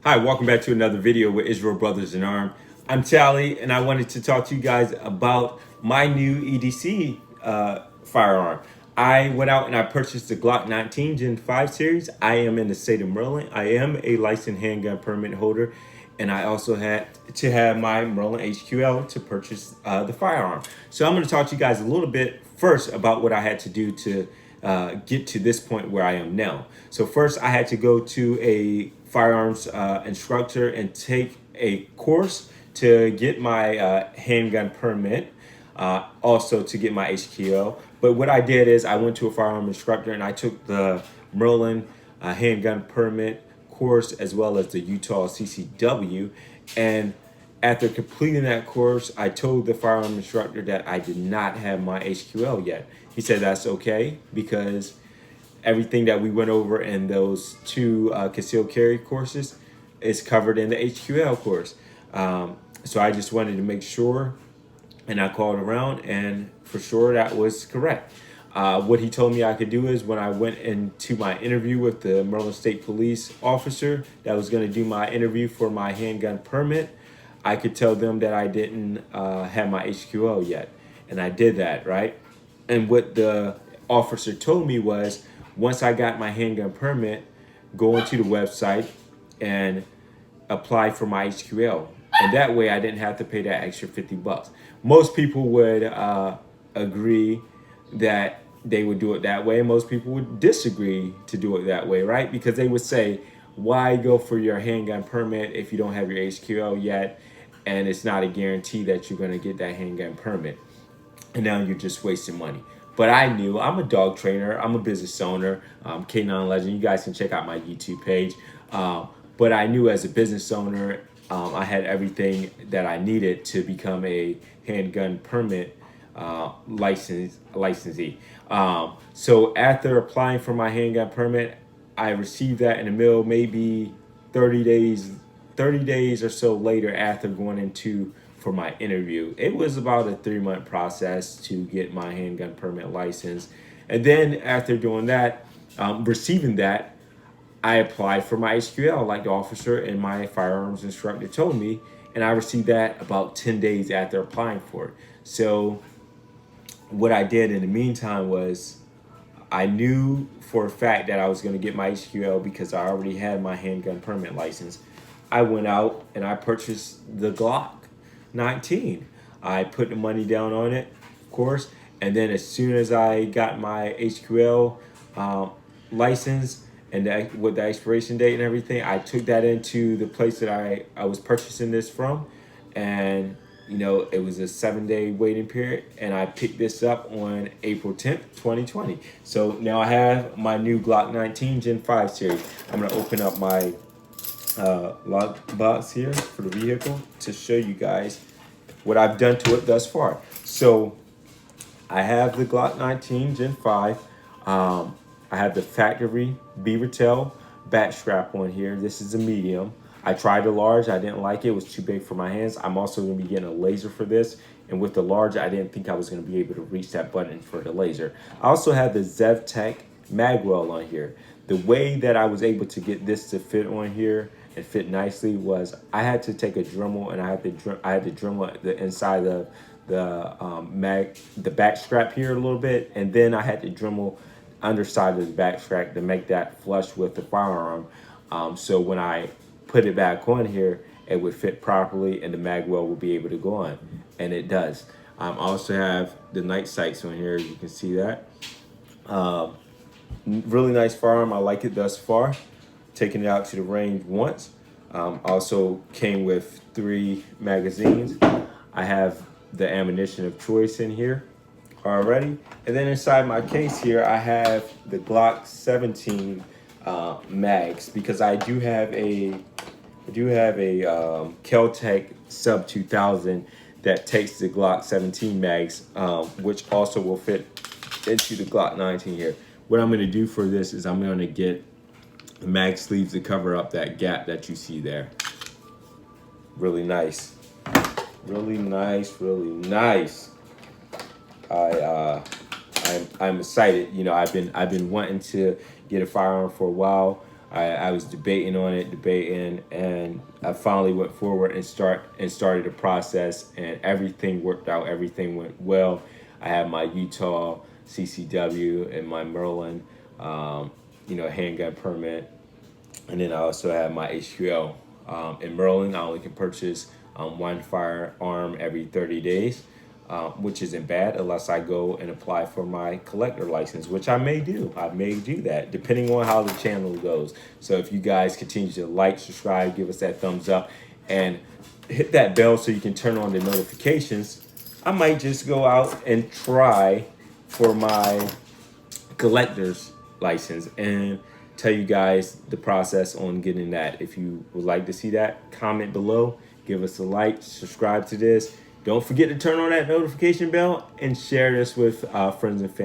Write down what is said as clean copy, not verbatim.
Hi, welcome back to another video with Israel Brothers in Arm. I'm Tally, and I wanted to talk to you guys about my new EDC firearm. I went out and I purchased the Glock 19 Gen 5 series. I am in the state of Maryland. I am a licensed handgun permit holder, and I also had to have my Maryland HQL to purchase the firearm. So I'm going to talk to you guys a little bit first about what I had to do to get to this point where I am now. So first, I had to go to a firearms instructor and take a course to get my handgun permit, also to get my HQL. But what I did is I went to a firearm instructor and I took the Maryland handgun permit course as well as the Utah CCW. And after completing that course, I told the firearm instructor that I did not have my HQL yet. He said that's okay because everything that we went over in those two concealed carry courses is covered in the HQL course. So I just wanted to make sure, and I called around, and for sure that was correct. What he told me I could do is when I went into my interview with the Maryland State Police officer that was going to do my interview for my handgun permit, I could tell them that I didn't have my HQL yet. And I did that, right? And what the officer told me was once I got my handgun permit, go into the website and apply for my HQL. And that way I didn't have to pay that extra 50 bucks. Most people would agree that they would do it that way. Most people would disagree to do it that way, right? Because they would say, why go for your handgun permit if you don't have your HQL yet? And it's not a guarantee that you're going to get that handgun permit. And now you're just wasting money. But I knew I'm a dog trainer. I'm a business owner. K9 Legend. You guys can check out my YouTube page. But I knew as a business owner, I had everything that I needed to become a handgun permit licensee. So after applying for my handgun permit, I received that in the mail maybe 30 days or so later after going into for my interview. It was about a 3-month process to get my handgun permit license. And then after doing that, receiving that, I applied for my HQL like the officer and my firearms instructor told me, and I received that about 10 days after applying for it. So what I did in the meantime was I knew for a fact that I was going to get my HQL because I already had my handgun permit license. I went out and I purchased the Glock 19. I put the money down on it, of course, and then as soon as I got my HQL license and with the expiration date and everything, I took that into the place that I was purchasing this from, and it was a 7-day waiting period, and I picked this up on April 10th, 2020. So now I have my new Glock 19 Gen 5 series. I'm gonna open up my lock box here for the vehicle to show you guys what I've done to it thus far. So I have the Glock 19 Gen 5. I have the factory beaver tail back strap on here. This is a medium. I tried the large. I didn't like it. It was too big for my hands. I'm also going to be getting a laser for this. And with the large, I didn't think I was going to be able to reach that button for the laser. I also have the ZevTech magwell on here. The way that I was able to get this to fit on here and fit nicely was I had to take a Dremel and I had to Dremel the inside of the back strap here a little bit, and then I had to Dremel underside of the back strap to make that flush with the firearm. So when I put it back on here, it would fit properly and the magwell will be able to go on, and it does. I also have the night sights on here. You can see that. Really nice firearm. I like it thus far. Taking it out to the range once. Also came with 3 magazines. I have the ammunition of choice in here already. And then inside my case here, I have the Glock 17 mags because I do have a Kel-Tec Sub 2000 that takes the Glock 17 mags, which also will fit into the Glock 19 here. What I'm going to do for this is I'm going to get the mag sleeves to cover up that gap that you see there. Really nice. Really nice, really nice. I'm excited. I've been wanting to get a firearm for a while. I was debating on it, and I finally went forward and started the process, and everything worked out. Everything went well. I have my Utah CCW and my Maryland, handgun permit, and then I also have my HQL. In Maryland, I only can purchase one firearm every 30 days, which isn't bad unless I go and apply for my collector license, which I may do. I may do that depending on how the channel goes. So if you guys continue to like, subscribe, give us that thumbs up, and hit that bell so you can turn on the notifications, I might just go out and try for my collector's license and tell you guys the process on getting that. If you would like to see that, comment below, give us a like, subscribe to this. Don't forget to turn on that notification bell and share this with friends and family.